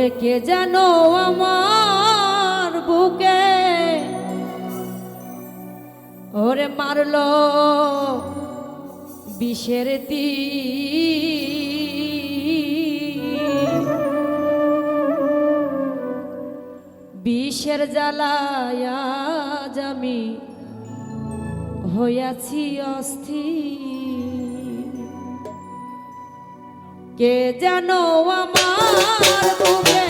ওরে কে জানো আমার বুকে ওরে মারলো বিষের বিষের জ্বালায় আজ আমি হইয়াছি অস্থির। কে জানো আমার বুকে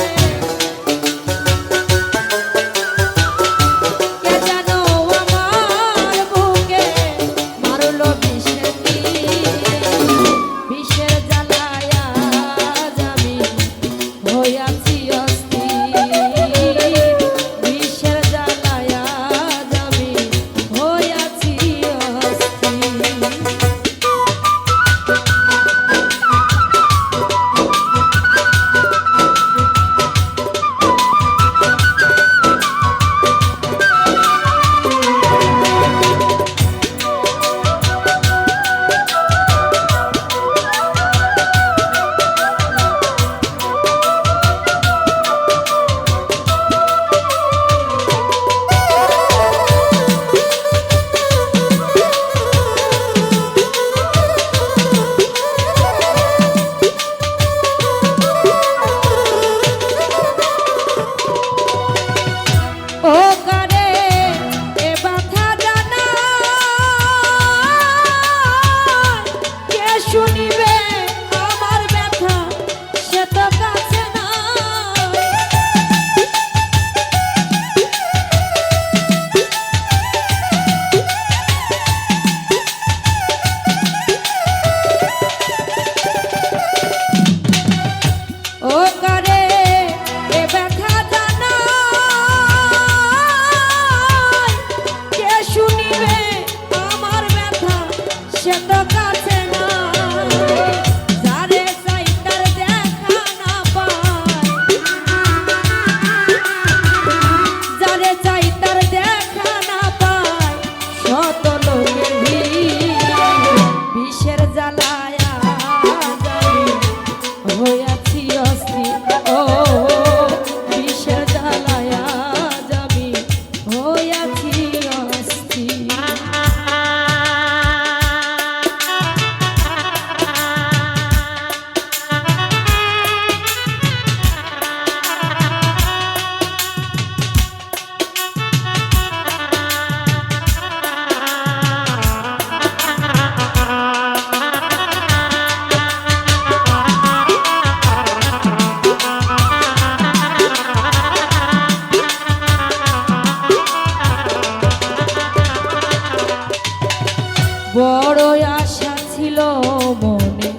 বড় আশা ছিল মনে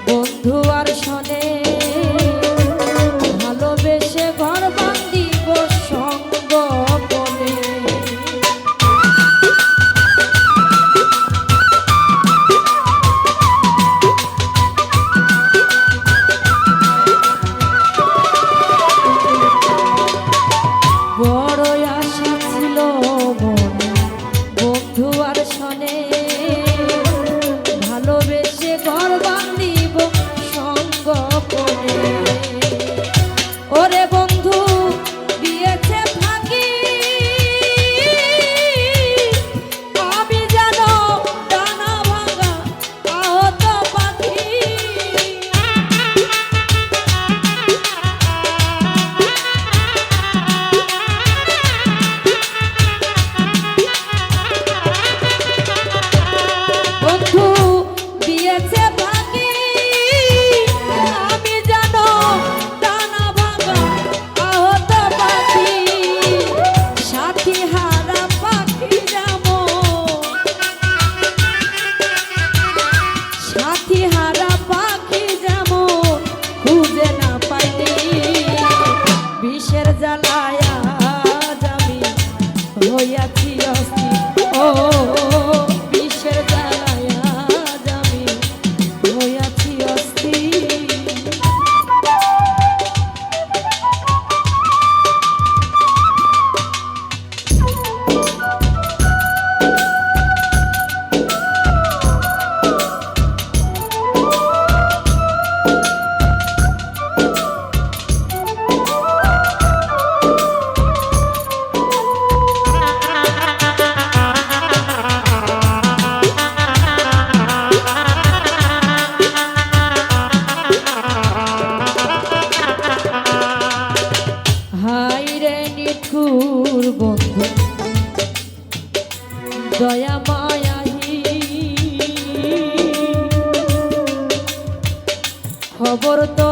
বন্ধু আর শোনে ভালোবেসে ঘর বাঁধিব সঙ্গ বলে। বড় আশা ছিল মনে বন্ধু আর শোনে ভালোবেসে ঘর বাঁধিব সঙ্গ করে। ওরে বন্ধু দিয়েছে ফাঁকি আমি জানো ডানা ভাঙা আহত পাখি। বন্ধু দিয়েছে ফাঁকি আমি জানো ডানা ভাঙা আহত পাখি। সাথী হারা পাখি যেমন সাথী হারা পাখি যেমন খুঁজে না পাইনি বিষের জ্বালায় আজ আমি হইয়াছি অস্থির। ও বিষের জ্বালায় আজ আমি হইয়াছি অস্থির। খবর তো